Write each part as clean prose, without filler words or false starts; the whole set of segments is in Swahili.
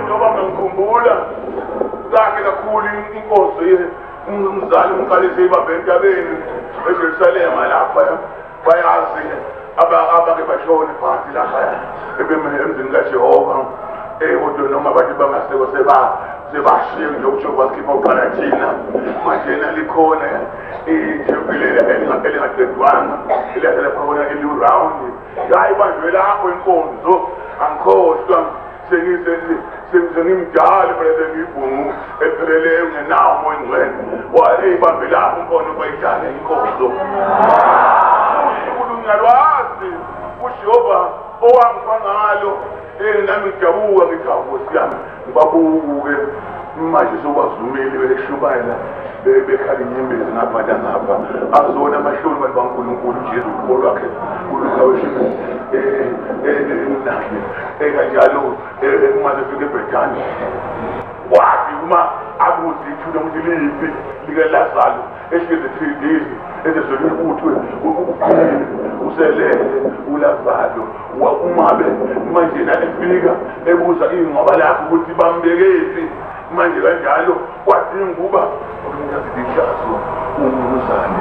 njengoba ngikhumbula zakhe kakhulu inkosi umzali umqalise ibambe entabeni eJerusalema lapha bayazi abake bashone phansi lapha emzini kaJehova kodwa noma abantu bangaseko sebashiye nje ukusho kwakhipha uqala thina manje nalikhona ithempeli elingadedwanga ilahla khona eliround hayi banjwe lapho inkonzo angikhohlwa sengimdala phela ngibhungu epheleleyo ngenawo moya ngcwele wayibambe lapho umbone kwayidala inkonzo uNkulunkulu uJehova owangipha ngalo nami ngijabuka ngithi Nkosi yami ngibabuke manje sokwazumile beshubayela bekhala inyembezi ngapha ngapha azona amahloni abantu baNkulunkulu uJesu ukholo wakhe uLuka weshumi nanye kanjalo uma efike eBrethani wathi uma abuze ithuba ukuthi liphi lika Lazaro ehlezi 3 days ezezwe ukuthi uphile uselele uLazaro umabe manje nalifika ebuza ingoba lakho ukuthi bambekephi manje kanjalo kwathi nguba umuntu umuzane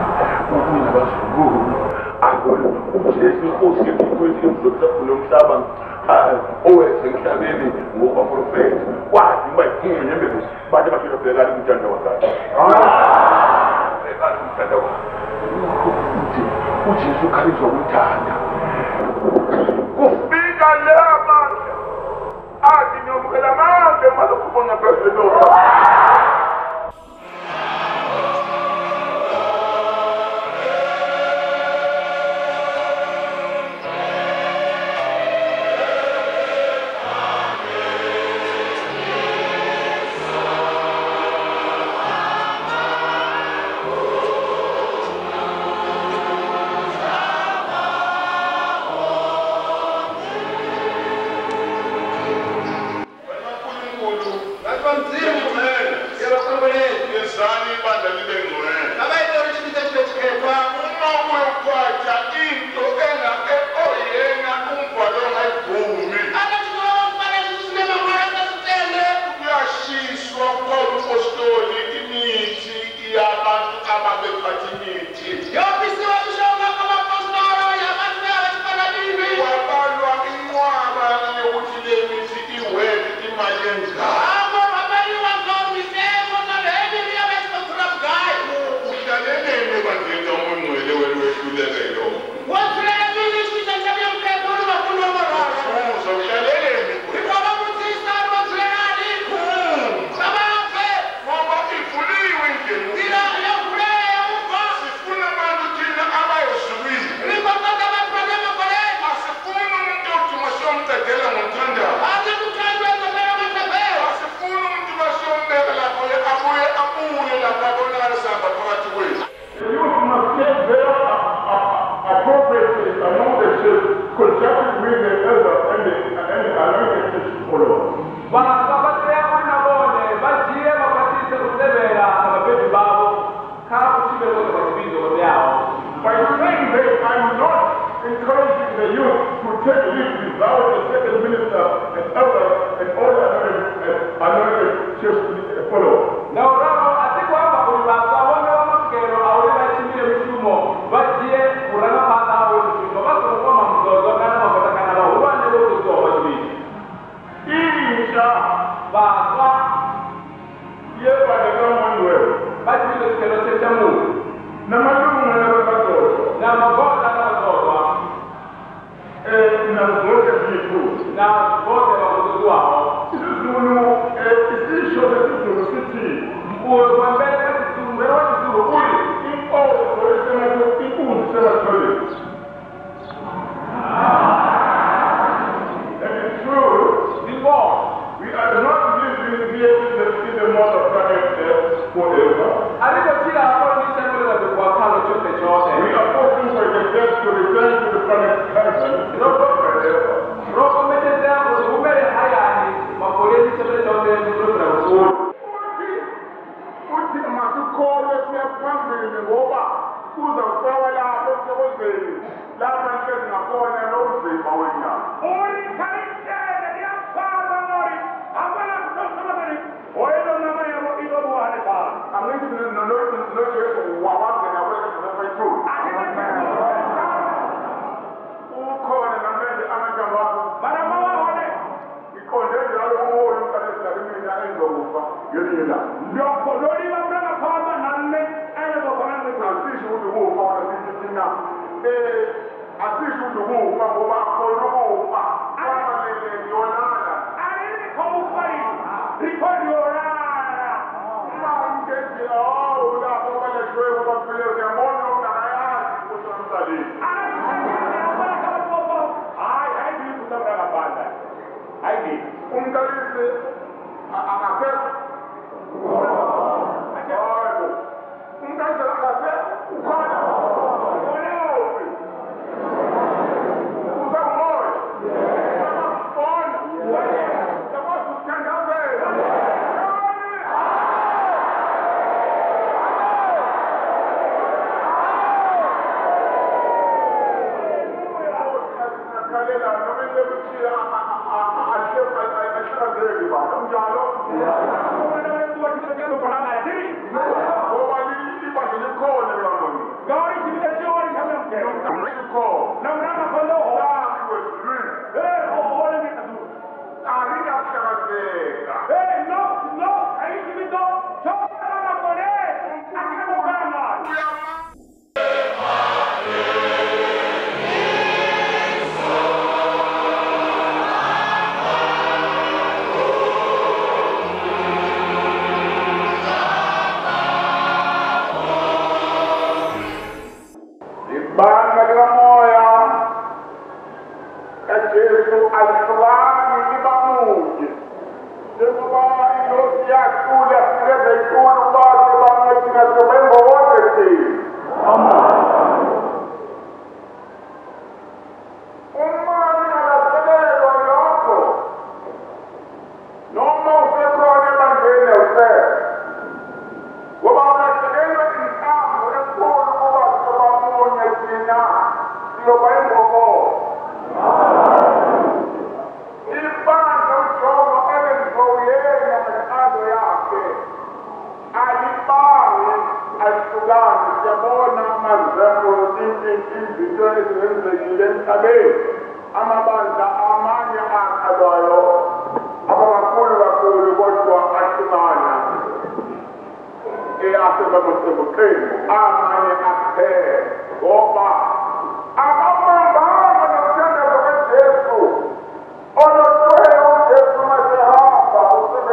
unabazukulu akho uJesu Nkosi yethu nomhlaba owenze emhlabeni ngokwafrofeti kwathi bayikhulu nyembezi bathi bashilo bhekala umthanda wakhe bhekala umthanda wakhe uJesu khalizwa umthanda kufika lama athi nyomkela manje malokubona phezulu asisho udubuka ngoba khona amalele yonala ayikho ufayili record yonala manje lapho baleshwe babafile uyabona ungayazi kusamsalisi hayi kutabra banda hayi umdalisi akasekho hayi umdalisi akasekho ukhona amabandla amanye akhalwayo abakhulu kodwa ahlukana asebamusebuqeni amanye aphele ngoba abamambanga nokuthandazwa kwejesu onotshweyo ujesu masehamba u-17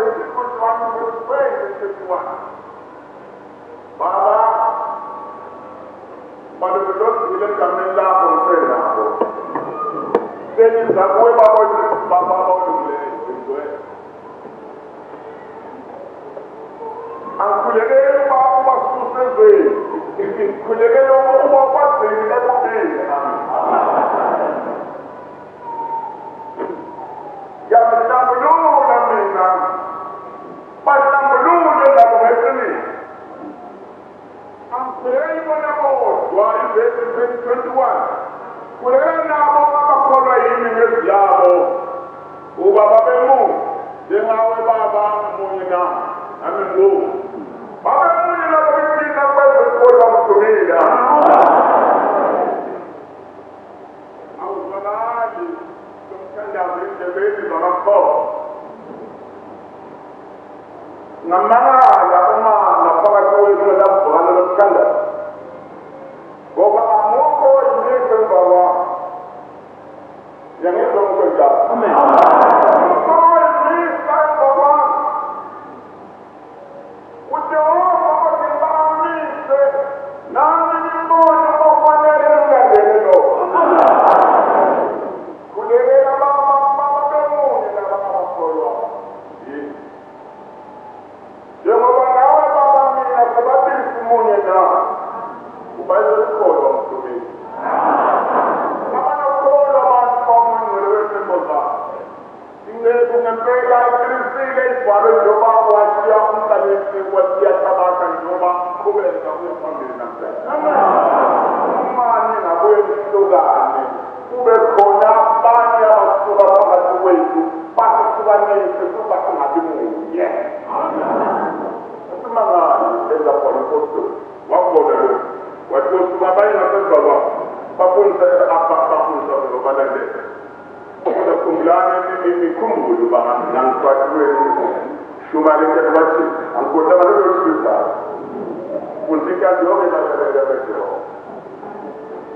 baba balulozile egameni lakho ngisenakho senza kuwe baba olungileyo angikhulekeli uba ususe ezweni ngikhulekeli uba kwagcini ebudeni yazihlambulula mina bahlambulule labo ngeqiniso angikhulekeli bona bodwa ivesi 2021 khulekela nabo abakholwa yimi ngeziyabo uba babe munye njengawe baba munye nami nami nguwe babe munye nabo beqina kwezikolo bamdumile awuzwakali somthandazo endlebeni zamakhono ngamangala uma ngaphakathi kwethu labhukana lomthandazo ngoba amukho yinto emva kwakho yangizwa mntu njalo amen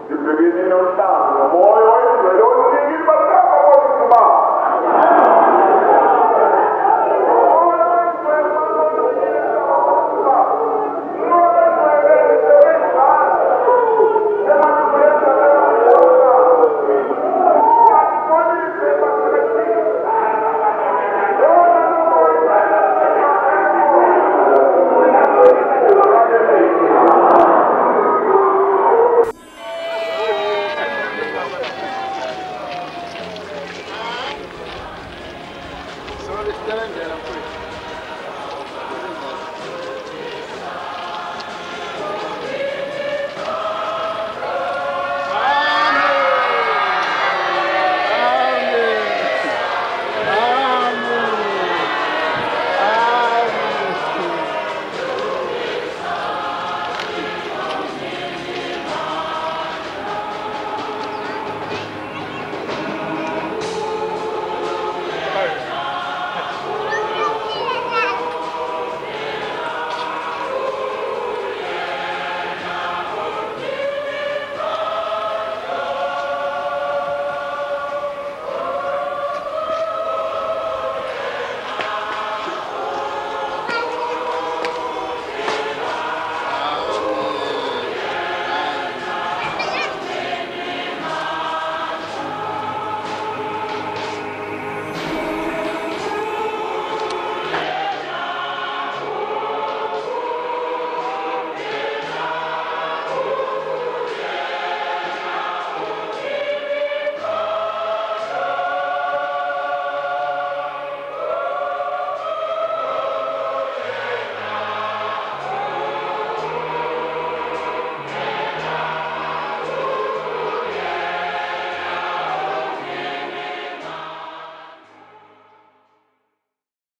Dipreghi non stanno, muoio, non devi battere con ma. Sono le stalanghe,